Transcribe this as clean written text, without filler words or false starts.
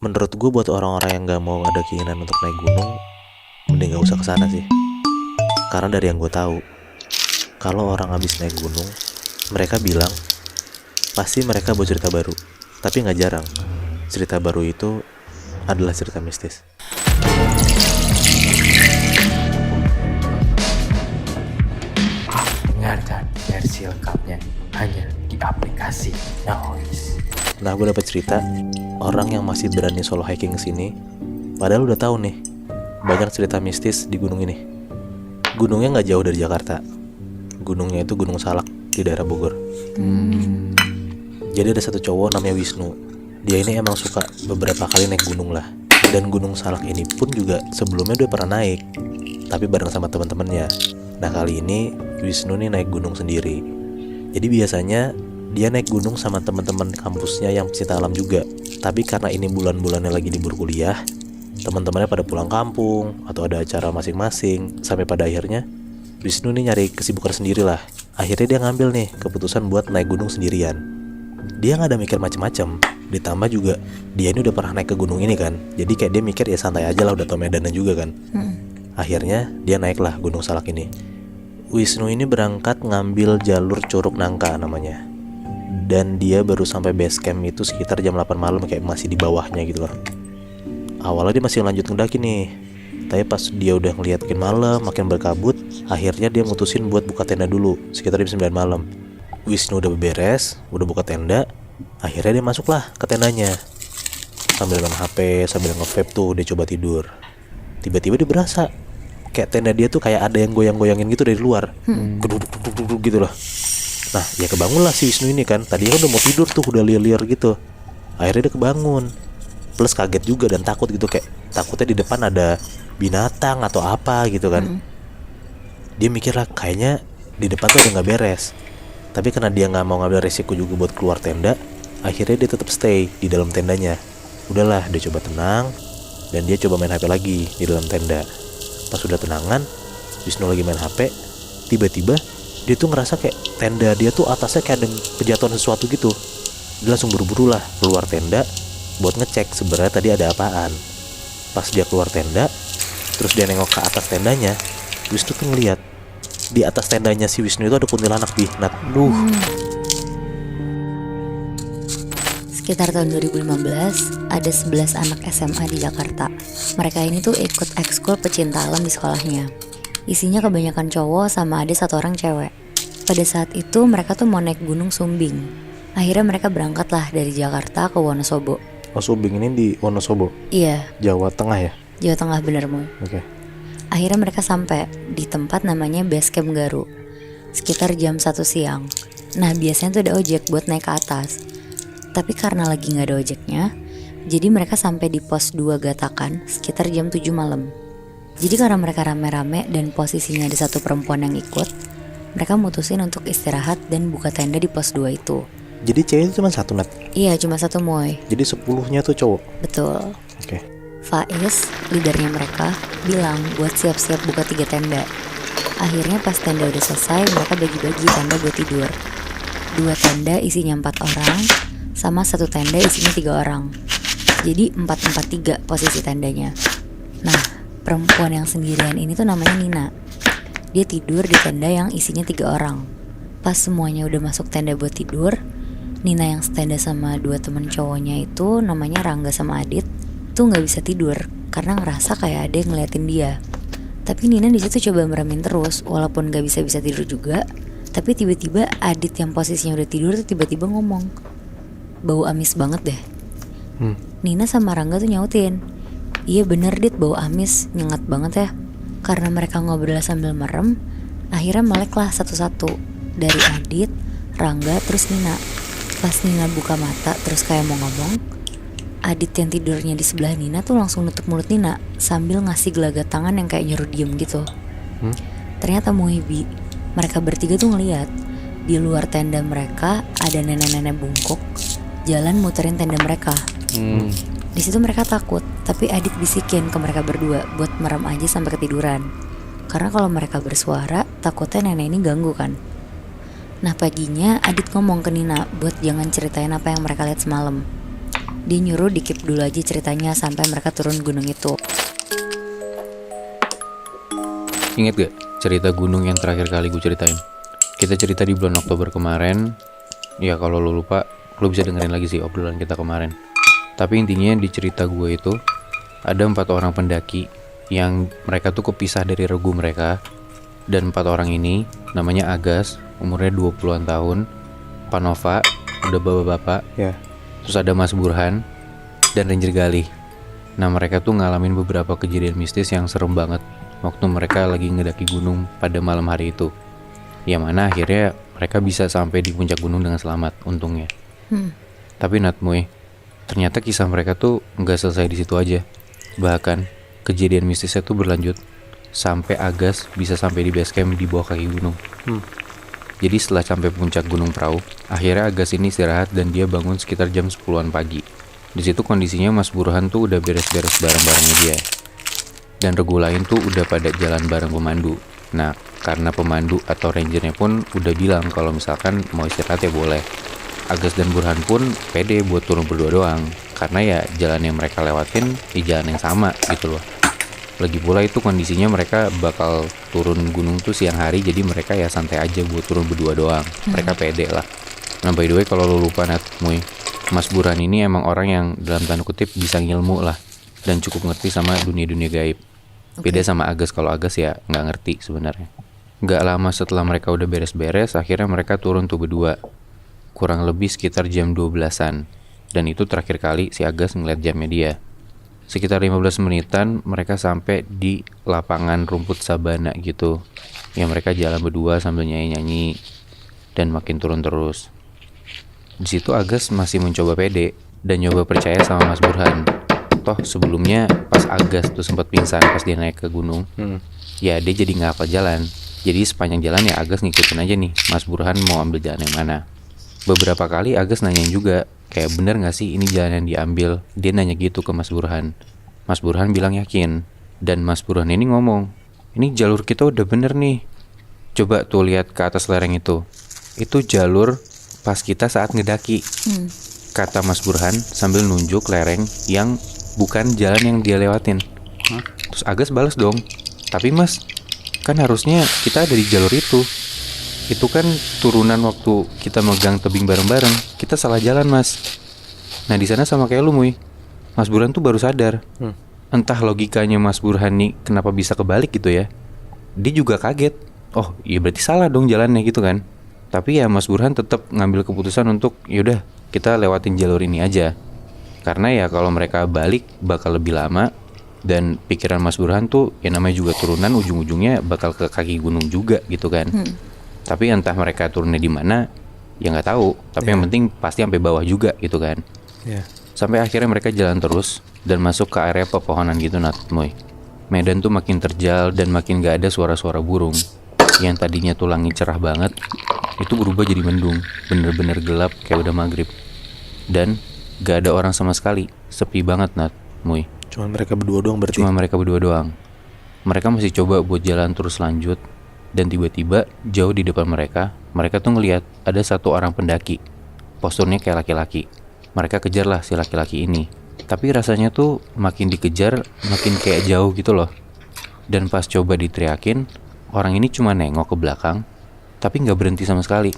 Menurut gue buat orang-orang yang gak mau ada keinginan untuk naik gunung, mending gak usah kesana sih. Karena dari yang gue tahu, kalau orang habis naik gunung, mereka bilang pasti mereka buat cerita baru. Tapi gak jarang, cerita baru itu adalah cerita mistis. Dengarkan versi lengkapnya hanya di aplikasi Noise. Nah, gue dapat cerita orang yang masih berani solo hiking sini, padahal udah tahu nih banyak cerita mistis di gunung ini. Gunungnya nggak jauh dari Jakarta. Gunungnya itu Gunung Salak di daerah Bogor. Jadi ada satu cowok namanya Wisnu. Dia ini emang suka beberapa kali naik gunung lah. Dan Gunung Salak ini pun juga sebelumnya udah pernah naik, tapi bareng sama teman-temannya. Nah, kali ini Wisnu nih naik gunung sendiri. Jadi biasanya dia naik gunung sama teman-teman kampusnya yang pecinta alam juga. Tapi karena ini bulan-bulannya lagi libur kuliah, teman-temannya pada pulang kampung atau ada acara masing-masing. Sampai pada akhirnya Wisnu nih nyari kesibukan sendiri lah. Akhirnya dia ngambil nih keputusan buat naik gunung sendirian. Dia nggak ada mikir macem-macem. Ditambah juga dia ini udah pernah naik ke gunung ini kan. Jadi kayak dia mikir ya santai aja lah, udah tau medannya juga kan. Akhirnya dia naiklah Gunung Salak ini. Wisnu ini berangkat ngambil jalur Curug Nangka namanya. Dan dia baru sampai base camp itu sekitar jam 8 malam, kayak masih di bawahnya gitu loh. Awalnya dia masih lanjut ngedaki nih, tapi pas dia udah ngeliat makin malam, makin berkabut, akhirnya dia mutusin buat buka tenda dulu sekitar jam 9 malam. Wisnu udah beberes, udah buka tenda. Akhirnya dia masuklah ke tendanya. Sambil main HP, sambil nge-vape tuh dia coba tidur. Tiba-tiba dia berasa kayak tenda dia tuh kayak ada yang goyang-goyangin gitu dari luar. Keduduk-duduk gitu loh. Nah, ya kebangun lah si Wisnu ini kan. Tadinya kan udah mau tidur tuh, udah liar-liar gitu. Akhirnya dia kebangun. Plus kaget juga dan takut gitu, kayak takutnya di depan ada binatang atau apa gitu kan. Dia mikir lah kayaknya di depan tuh udah gak beres. Tapi karena dia gak mau ngambil resiko juga buat keluar tenda, akhirnya dia tetap stay di dalam tendanya. Udahlah, dia coba tenang. Dan dia coba main HP lagi di dalam tenda. Pas udah tenangan, Wisnu lagi main HP, tiba-tiba dia tuh ngerasa kayak tenda dia tuh atasnya kayak ada kejatuhan sesuatu gitu. Dia langsung buru-buru lah keluar tenda buat ngecek sebenarnya tadi ada apaan. Pas dia keluar tenda, terus dia nengok ke atas tendanya, Wisnu tuh ngeliat di atas tendanya si Wisnu itu ada kuntilanak di Sekitar tahun 2015, ada 11 anak SMA di Jakarta. Mereka ini tuh ikut ekskul pecinta alam di sekolahnya. Isinya kebanyakan cowok sama ada satu orang cewek. Pada saat itu mereka tuh mau naik Gunung Sumbing. Akhirnya mereka berangkatlah dari Jakarta ke Wonosobo. Oh, Sumbing ini di Wonosobo? Iya, Jawa Tengah ya? Jawa Tengah bener Moy. Oke. Akhirnya mereka sampai di tempat namanya Base Camp Garu. Sekitar jam 1 siang. Nah, biasanya tuh ada ojek buat naik ke atas. Tapi karena lagi gak ada ojeknya, jadi mereka sampai di pos 2 Gatakan sekitar jam 7 malam. Jadi karena mereka rame-rame dan posisinya ada satu perempuan yang ikut, mereka mutusin untuk istirahat dan buka tenda di pos 2 itu. Jadi cewek itu cuma satu, Nat? Iya, cuma satu Moy. Jadi 10-nya tuh cowok? Betul. Oke. Faiz, leadernya mereka, bilang buat siap-siap buka 3 tenda. Akhirnya pas tenda udah selesai, mereka bagi-bagi tenda buat tidur. 2 tenda isinya 4 orang, sama 1 tenda isinya 3 orang. Jadi 4-4-3 posisi tendanya. Nah, perempuan yang sendirian ini tuh namanya Nina. Dia tidur di tenda yang isinya 3 orang. Pas semuanya udah masuk tenda buat tidur, Nina yang setenda sama 2 temen cowoknya itu namanya Rangga sama Adit tuh nggak bisa tidur karena ngerasa kayak ada yang ngeliatin dia. Tapi Nina di situ coba meremin terus, walaupun nggak bisa tidur juga. Tapi tiba-tiba Adit yang posisinya udah tidur tuh tiba-tiba ngomong, bau amis banget deh. Nina sama Rangga tuh nyautin, iya bener Dit, bau amis, nyengat banget ya. Karena mereka ngobrol sambil merem, akhirnya meleklah satu-satu, dari Adit, Rangga, terus Nina. Pas Nina buka mata terus kayak mau ngomong, Adit yang tidurnya di sebelah Nina tuh langsung nutup mulut Nina sambil ngasih gelagat tangan yang kayak nyuruh diem gitu. Ternyata Muhibi, mereka bertiga tuh ngeliat di luar tenda mereka ada nenek-nenek bungkuk jalan muterin tenda mereka. Di situ mereka takut, tapi Adit bisikin ke mereka berdua buat merem aja sampai ketiduran. Karena kalau mereka bersuara, takutnya nenek ini ganggu kan. Nah paginya Adit ngomong ke Nina buat jangan ceritain apa yang mereka lihat semalam. Dia nyuruh di-keep dulu aja ceritanya sampai mereka turun gunung itu. Ingat gak cerita gunung yang terakhir kali gue ceritain? Kita cerita di bulan Oktober kemarin. Ya kalau lo lupa, lo bisa dengerin lagi sih obrolan kita kemarin. Tapi intinya di cerita gue itu ada 4 orang pendaki yang mereka tuh kepisah dari regu mereka. Dan 4 orang ini namanya Agas, umurnya 20-an tahun, Panova, udah bapak-bapak, Ya. terus ada Mas Burhan, dan Ranger Galih. Nah mereka tuh ngalamin beberapa kejadian mistis yang serem banget waktu mereka lagi ngedaki gunung pada malam hari itu. Yang mana akhirnya mereka bisa sampai di puncak gunung dengan selamat, untungnya. Tapi Natmoy, ternyata kisah mereka tuh nggak selesai di situ aja. Bahkan kejadian mistisnya tuh berlanjut sampai Agas bisa sampai di base camp di bawah kaki gunung. Jadi setelah sampai puncak Gunung Prau, akhirnya Agas ini istirahat dan dia bangun sekitar jam 10-an pagi. Di situ kondisinya Mas Burhan tuh udah beres-beres barang-barangnya dia. Dan regu lain tuh udah pada jalan bareng pemandu. Nah, karena pemandu atau rangernya pun udah bilang kalau misalkan mau istirahat ya boleh. Agas dan Burhan pun pede buat turun berdua doang. Karena ya jalan yang mereka lewatin di jalan yang sama gitu loh. Lagi pula itu kondisinya mereka bakal turun gunung tuh siang hari, jadi mereka ya santai aja buat turun berdua doang. Mereka pede lah. Nah by the way kalau lo lupa Natmuy, Mas Burhan ini emang orang yang dalam tanda kutip bisa ngilmu lah dan cukup ngerti sama dunia-dunia gaib. Beda sama Agas, kalau Agas ya nggak ngerti sebenarnya. Nggak lama setelah mereka udah beres-beres, akhirnya mereka turun tuh berdua. Kurang lebih sekitar jam 12-an. Dan itu terakhir kali si Agas ngeliat jamnya dia. Sekitar 15 menitan mereka sampai di lapangan rumput sabana gitu. Yang mereka jalan berdua sambil nyanyi-nyanyi dan makin turun terus. Di situ Agas masih mencoba pede dan nyoba percaya sama Mas Burhan. Toh sebelumnya pas Agas tuh sempat pingsan pas dia naik ke gunung. Ya dia jadi nggak hafal jalan. Jadi sepanjang jalan ya Agas ngikutin aja nih Mas Burhan mau ambil jalan yang mana. Beberapa kali Agas nanyain juga, kayak bener gak sih ini jalan yang diambil? Dia nanya gitu ke Mas Burhan. Mas Burhan bilang yakin. Dan Mas Burhan ini ngomong, ini jalur kita udah bener nih. Coba tuh lihat ke atas lereng itu. Itu jalur pas kita saat ngedaki. Kata Mas Burhan sambil nunjuk lereng yang bukan jalan yang dia lewatin. Terus Agas balas dong, tapi Mas, kan harusnya kita ada di jalur itu. Itu kan turunan waktu kita megang tebing bareng-bareng. Kita salah jalan Mas. Nah di sana sama kayak lu Muy, Mas Burhan tuh baru sadar. Entah logikanya Mas Burhan nih kenapa bisa kebalik gitu ya. Dia juga kaget. Oh iya berarti salah dong jalannya gitu kan. Tapi ya Mas Burhan tetap ngambil keputusan untuk yaudah kita lewatin jalur ini aja. Karena ya kalau mereka balik bakal lebih lama. Dan pikiran Mas Burhan tuh ya namanya juga turunan, ujung-ujungnya bakal ke kaki gunung juga gitu kan. Tapi entah mereka turunnya di mana ya nggak tahu. Tapi yang penting pasti sampai bawah juga gitu kan. Sampai akhirnya mereka jalan terus dan masuk ke area pepohonan gitu Natmoy. Medan tuh makin terjal dan makin gak ada suara-suara burung. Yang tadinya tuh langit cerah banget, itu berubah jadi mendung, bener-bener gelap kayak udah maghrib. Dan gak ada orang sama sekali, sepi banget Natmoy. Cuma mereka berdua doang berarti. Cuma mereka berdua doang. Mereka masih coba buat jalan terus lanjut. Dan tiba-tiba jauh di depan mereka tuh ngelihat ada satu orang pendaki. Posturnya kayak laki-laki. Mereka kejarlah si laki-laki ini. Tapi rasanya tuh makin dikejar makin kayak jauh gitu loh. Dan pas coba diteriakin, orang ini cuma nengok ke belakang, tapi gak berhenti sama sekali.